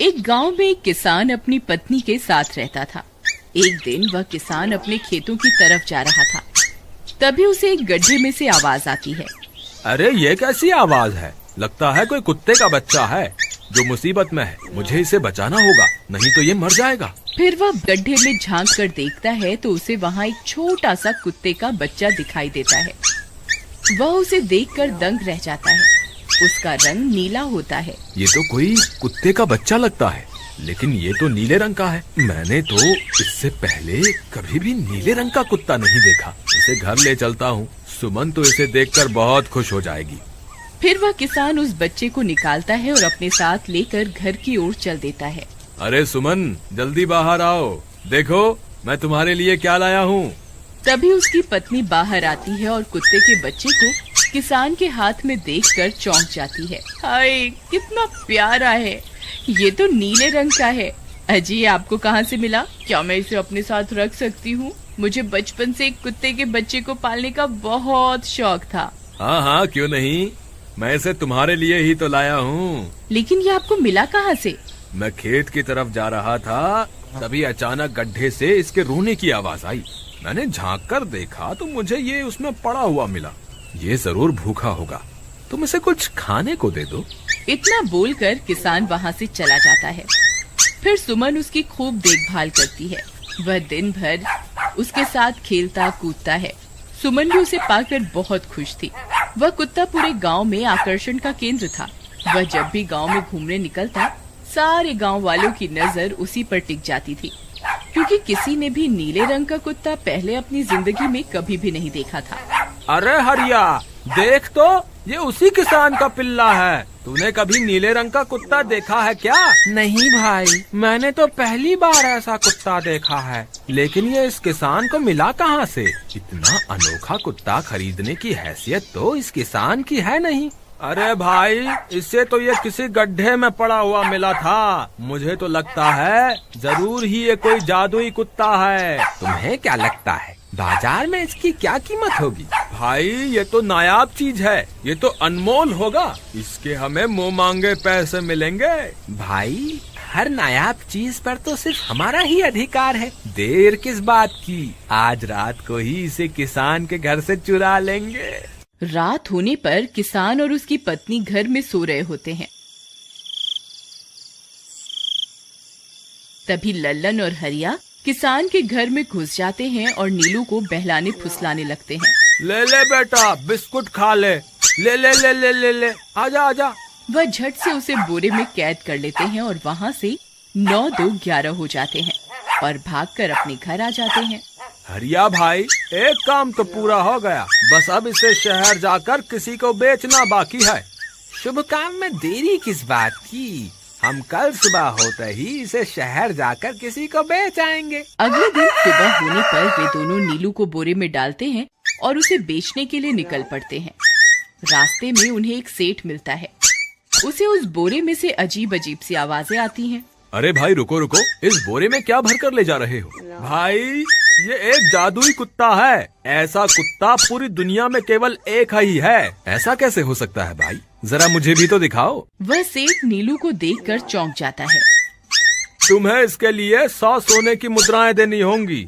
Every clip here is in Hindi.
एक गांव में एक किसान अपनी पत्नी के साथ रहता था। एक दिन वह किसान अपने खेतों की तरफ जा रहा था। तभी उसे एक गड्ढे में से आवाज आती है। अरे ये कैसी आवाज है? लगता है कोई कुत्ते का बच्चा है जो मुसीबत में है। मुझे इसे बचाना होगा, नहीं तो ये मर जाएगा। फिर वह गड्ढे में झांक कर देखता है तो उसे वहाँ एक छोटा सा कुत्ते का बच्चा दिखाई देता है। वह उसे देखकर दंग रह जाता है। उसका रंग नीला होता है। ये तो कोई कुत्ते का बच्चा लगता है, लेकिन ये तो नीले रंग का है। मैंने तो इससे पहले कभी भी नीले रंग का कुत्ता नहीं देखा। इसे घर ले चलता हूँ, सुमन तो इसे देखकर बहुत खुश हो जाएगी। फिर वह किसान उस बच्चे को निकालता है और अपने साथ लेकर घर की ओर चल देता है। अरे सुमन, जल्दी बाहर आओ, देखो मैं तुम्हारे लिए क्या लाया हूँ। तभी उसकी पत्नी बाहर आती है और कुत्ते के बच्चे को किसान के हाथ में देखकर चौंक जाती है। हाय, कितना प्यारा है, ये तो नीले रंग का है। अजी, ये आपको कहाँ से मिला? क्या मैं इसे अपने साथ रख सकती हूँ? मुझे बचपन से एक कुत्ते के बच्चे को पालने का बहुत शौक था। हाँ हाँ, क्यों नहीं, मैं इसे तुम्हारे लिए ही तो लाया हूँ। लेकिन ये आपको मिला कहाँ से? मैं खेत की तरफ जा रहा था, तभी अचानक गड्ढे से इसके रोने की आवाज आई। मैंने झांक कर देखा तो मुझे ये उसमें पड़ा हुआ मिला। ये जरूर भूखा होगा, तुम इसे कुछ खाने को दे दो। इतना बोलकर किसान वहाँ से चला जाता है। फिर सुमन उसकी खूब देखभाल करती है। वह दिन भर उसके साथ खेलता कूदता है। सुमन भी उसे पाकर बहुत खुश थी। वह कुत्ता पूरे गांव में आकर्षण का केंद्र था। वह जब भी गांव में घूमने निकलता, सारे गांव वालों की नजर उसी पर टिक जाती थी, क्योंकि किसी ने भी नीले रंग का कुत्ता पहले अपनी जिंदगी में कभी भी नहीं देखा था। अरे हरिया, देख तो, ये उसी किसान का पिल्ला है। तूने कभी नीले रंग का कुत्ता देखा है क्या? नहीं भाई, मैंने तो पहली बार ऐसा कुत्ता देखा है। लेकिन ये इस किसान को मिला कहाँ से? इतना अनोखा कुत्ता खरीदने की हैसियत तो इस किसान की है नहीं। अरे भाई, इससे तो ये किसी गड्ढे में पड़ा हुआ मिला था। मुझे तो लगता है जरूर ही ये कोई जादुई कुत्ता है। तुम्हें क्या लगता है बाजार में इसकी क्या कीमत होगी? भाई, ये तो नायाब चीज है, ये तो अनमोल होगा। इसके हमें मुंह मांगे पैसे मिलेंगे। भाई, हर नायाब चीज पर तो सिर्फ हमारा ही अधिकार है। देर किस बात की, आज रात को ही इसे किसान के घर से चुरा लेंगे। रात होने पर किसान और उसकी पत्नी घर में सो रहे होते हैं। तभी लल्लन और हरिया किसान के घर में घुस जाते हैं और नीलू को बहलाने फुसलाने लगते हैं। ले ले बेटा, बिस्कुट खा ले, ले ले ले ले ले ले, आजा आजा। वह झट से उसे बोरे में कैद कर लेते हैं और वहाँ से 9-2-11 हो जाते हैं और भागकर अपने घर आ जाते हैं। हरिया भाई, एक काम तो पूरा हो गया, बस अब इसे शहर जाकर किसी को बेचना बाकी है। शुभ काम में देरी किस बात की? हम कल सुबह होते ही इसे शहर जाकर किसी को बेच आएंगे। अगले दिन सुबह होने पर वे दोनों नीलू को बोरे में डालते हैं और उसे बेचने के लिए निकल पड़ते हैं। रास्ते में उन्हें एक सेठ मिलता है। उसे उस बोरे में से अजीब अजीब सी आवाजें आती हैं। अरे भाई, रुको रुको, इस बोरे में क्या भर कर ले जा रहे हो? भाई, ये एक जादुई कुत्ता है। ऐसा कुत्ता पूरी दुनिया में केवल एक ही है। ऐसा कैसे हो सकता है भाई? जरा मुझे भी तो दिखाओ। वह सेठ नीलू को देखकर चौंक जाता है। तुम्हें इसके लिए 100 सोने की मुद्राएं देनी होंगी।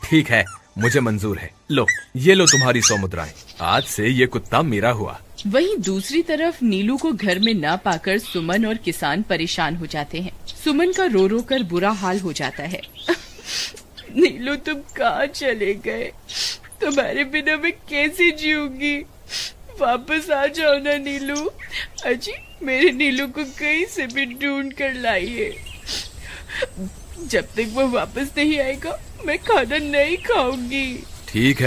ठीक है, मुझे मंजूर है। लो, ये लो तुम्हारी 100 मुद्राएं। आज से ये कुत्ता मेरा हुआ। वहीं दूसरी तरफ नीलू को घर में न पाकर सुमन और किसान परेशान हो जाते हैं। सुमन का रो रो कर बुरा हाल हो जाता है। नीलू, तुम कहाँ चले गए? तुम्हारे बिना मैं कैसे जीऊंगी? वापस आ जाओ ना नीलू। अजी, मेरे नीलू को कहीं से भी ढूंढ कर लाइए। जब तक वो वापस नहीं आएगा, मैं खाना नहीं खाऊंगी। ठीक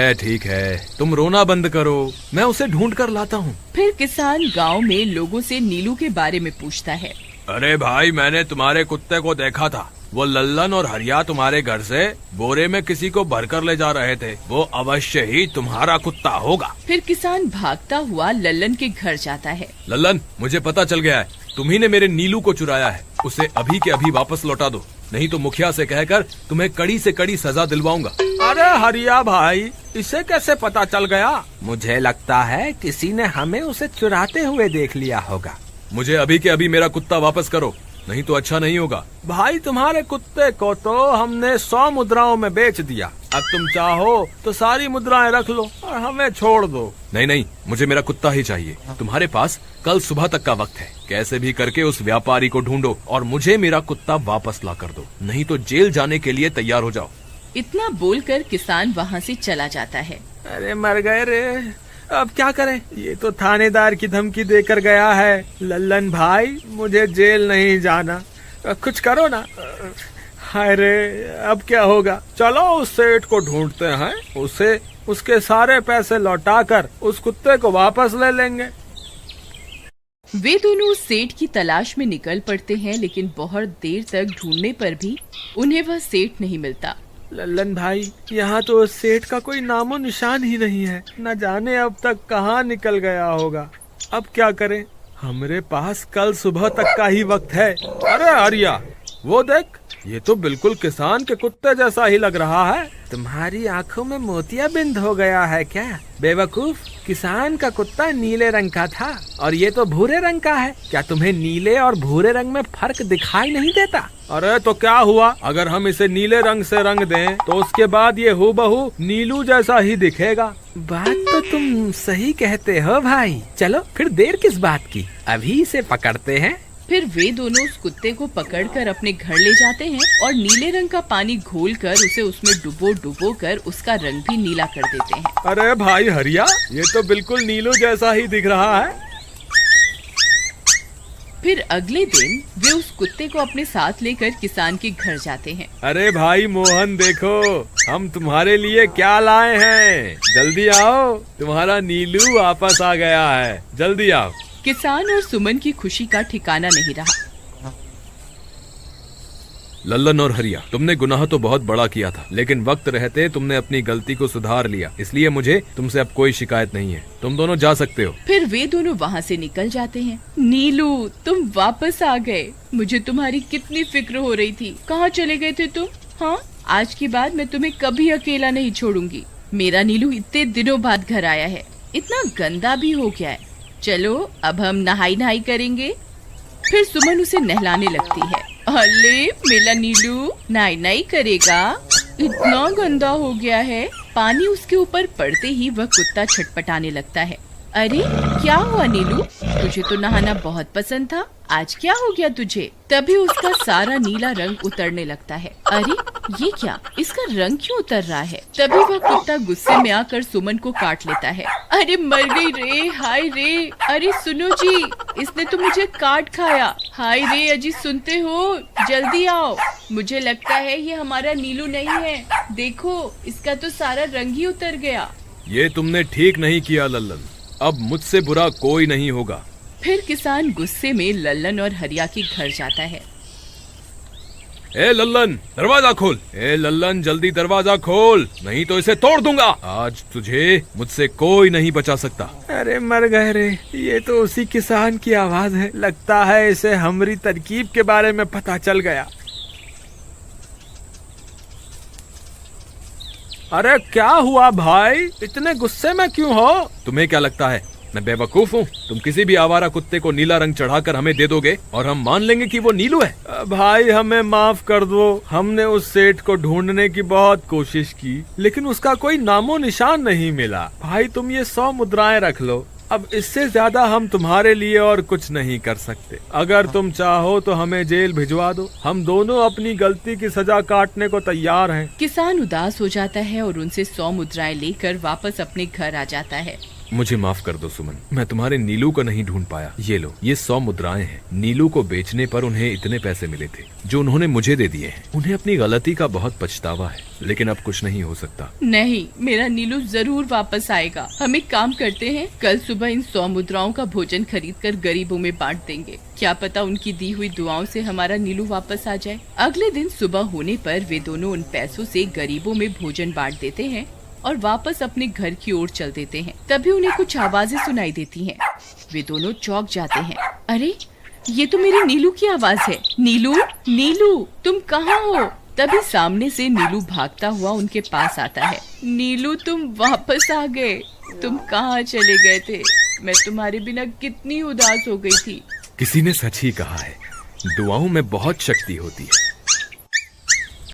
है, तुम रोना बंद करो, मैं उसे ढूंढ कर लाता हूँ। फिर किसान गांव में लोगों से नीलू के बारे में पूछता है। अरे भाई, मैंने तुम्हारे कुत्ते को देखा था। वो लल्लन और हरिया तुम्हारे घर से बोरे में किसी को भरकर ले जा रहे थे। वो अवश्य ही तुम्हारा कुत्ता होगा। फिर किसान भागता हुआ लल्लन के घर जाता है। लल्लन, मुझे पता चल गया है, तुम्ही ने मेरे नीलू को चुराया है। उसे अभी के अभी वापस लौटा दो, नहीं तो मुखिया से कहकर तुम्हें कड़ी से कड़ी सजा दिलवाऊंगा। अरे हरिया भाई, इसे कैसे पता चल गया? मुझे लगता है किसी ने हमें उसे चुराते हुए देख लिया होगा। मुझे अभी के अभी मेरा कुत्ता वापस करो, नहीं तो अच्छा नहीं होगा। भाई तुम्हारे कुत्ते को तो हमने 100 मुद्राओं में बेच दिया, अब तुम चाहो तो सारी मुद्राएं रख लो और हमें छोड़ दो। नहीं नहीं, मुझे मेरा कुत्ता ही चाहिए। तुम्हारे पास कल सुबह तक का वक्त है, कैसे भी करके उस व्यापारी को ढूंढो और मुझे मेरा कुत्ता वापस ला कर दो, नहीं तो जेल जाने के लिए तैयार हो जाओ। इतना बोलकर किसान वहाँ से चला जाता है। अरे मर गए रे, अब क्या करें, ये तो थानेदार की धमकी देकर गया है। लल्लन भाई, मुझे जेल नहीं जाना, कुछ करो ना। हाय रे, अब क्या होगा। चलो उस सेठ को ढूंढते हैं, उसे उसके सारे पैसे लौटाकर उस कुत्ते को वापस ले लेंगे। वे दोनों उस सेठ की तलाश में निकल पड़ते हैं, लेकिन बहुत देर तक ढूंढने पर भी उन्हें वह सेठ नहीं मिलता। लल्लन भाई, यहाँ तो उस सेठ का कोई नामो निशान ही नहीं है, न जाने अब तक कहाँ निकल गया होगा। अब क्या करें, हमारे पास कल सुबह तक का ही वक्त है। अरे आर्या, वो देख, ये तो बिल्कुल किसान के कुत्ते जैसा ही लग रहा है। तुम्हारी आंखों में मोतियाबिंद हो गया है क्या बेवकूफ? किसान का कुत्ता नीले रंग का था और ये तो भूरे रंग का है। क्या तुम्हें नीले और भूरे रंग में फर्क दिखाई नहीं देता? अरे तो क्या हुआ, अगर हम इसे नीले रंग से रंग दें तो उसके बाद ये हूबहू नीलू जैसा ही दिखेगा। बात तो तुम सही कहते हो भाई। चलो फिर देर किस बात की, अभी इसे पकड़ते हैं। फिर वे दोनों उस कुत्ते को पकड़कर अपने घर ले जाते हैं और नीले रंग का पानी घोलकर उसे उसमें डुबो कर उसका रंग भी नीला कर देते हैं। अरे भाई हरिया, ये तो बिल्कुल नीलू जैसा ही दिख रहा है। फिर अगले दिन वे उस कुत्ते को अपने साथ लेकर किसान के घर जाते हैं। अरे भाई मोहन, देखो हम तुम्हारे लिए क्या लाए हैं, जल्दी आओ, तुम्हारा नीलू वापस आ गया है, जल्दी आओ। किसान और सुमन की खुशी का ठिकाना नहीं रहा। लल्लन और हरिया, तुमने गुनाह तो बहुत बड़ा किया था, लेकिन वक्त रहते तुमने अपनी गलती को सुधार लिया, इसलिए मुझे तुमसे अब कोई शिकायत नहीं है। तुम दोनों जा सकते हो। फिर वे दोनों वहाँ से निकल जाते हैं। नीलू, तुम वापस आ गए, मुझे तुम्हारी कितनी फिक्र हो रही थी। कहाँ चले गए थे तुम? हाँ, आज के बाद मैं तुम्हें कभी अकेला नहीं छोड़ूंगी। मेरा नीलू इतने दिनों बाद घर आया है, इतना गंदा भी हो गया है। चलो अब हम नहाई करेंगे। फिर सुमन उसे नहलाने लगती है। अले मेरा नीलू नहाई करेगा, इतना गंदा हो गया है। पानी उसके ऊपर पड़ते ही वह कुत्ता छटपटाने लगता है। अरे क्या हुआ नीलू, तुझे तो नहाना बहुत पसंद था, आज क्या हो गया तुझे? तभी उसका सारा नीला रंग उतरने लगता है। अरे ये क्या, इसका रंग क्यों उतर रहा है? तभी वह कुत्ता गुस्से में आकर सुमन को काट लेता है। अरे मर गई रे, हाय रे। अरे सुनो जी, इसने तो मुझे काट खाया। हाय रे अजी, सुनते हो? जल्दी आओ, मुझे लगता है ये हमारा नीलू नहीं है। देखो, इसका तो सारा रंग ही उतर गया। ये तुमने ठीक नहीं किया लल्लन, अब मुझसे बुरा कोई नहीं होगा। फिर किसान गुस्से में लल्लन और हरिया के घर जाता है। ए लल्लन, दरवाजा खोल। ए लल्लन, जल्दी दरवाजा खोल, नहीं तो इसे तोड़ दूंगा। आज तुझे मुझसे कोई नहीं बचा सकता। अरे मर गए रे, ये तो उसी किसान की आवाज है। लगता है इसे हमारी तरकीब के बारे में पता चल गया। अरे क्या हुआ भाई, इतने गुस्से में क्यों हो? तुम्हें क्या लगता है मैं बेवकूफ हूँ? तुम किसी भी आवारा कुत्ते को नीला रंग चढ़ाकर हमें दे दोगे और हम मान लेंगे कि वो नीलू है। भाई हमें माफ कर दो, हमने उस सेठ को ढूंढने की बहुत कोशिश की, लेकिन उसका कोई नामो निशान नहीं मिला। भाई तुम ये 100 मुद्राएं रख लो, अब इससे ज्यादा हम तुम्हारे लिए और कुछ नहीं कर सकते। अगर तुम चाहो तो हमें जेल भिजवा दो, हम दोनों अपनी गलती की सजा काटने को तैयार हैं। किसान उदास हो जाता है और उनसे 100 मुद्राएं लेकर वापस अपने घर आ जाता है। मुझे माफ कर दो सुमन, मैं तुम्हारे नीलू को नहीं ढूंढ पाया। ये लो, ये 100 मुद्राएं हैं। नीलू को बेचने पर उन्हें इतने पैसे मिले थे जो उन्होंने मुझे दे दिए हैं। उन्हें अपनी गलती का बहुत पछतावा है, लेकिन अब कुछ नहीं हो सकता। नहीं, मेरा नीलू जरूर वापस आएगा। हम एक काम करते हैं, कल सुबह इन 100 मुद्राओं का भोजन खरीदकर गरीबों में बांट देंगे। क्या पता उनकी दी हुई दुआओं से हमारा नीलू वापस आ जाए। अगले दिन सुबह होने पर वे दोनों उन पैसों से गरीबों में भोजन बांट देते हैं और वापस अपने घर की ओर चल देते हैं। तभी उन्हें कुछ आवाजें सुनाई देती हैं। वे दोनों चौंक जाते हैं। अरे ये तो मेरे नीलू की आवाज है। नीलू, नीलू तुम कहाँ हो? तभी सामने से नीलू भागता हुआ उनके पास आता है। नीलू तुम वापस आ गए, तुम कहाँ चले गए थे? मैं तुम्हारे बिना कितनी उदास हो गई थी। किसी ने सच ही कहा है, दुआओं में बहुत शक्ति होती है।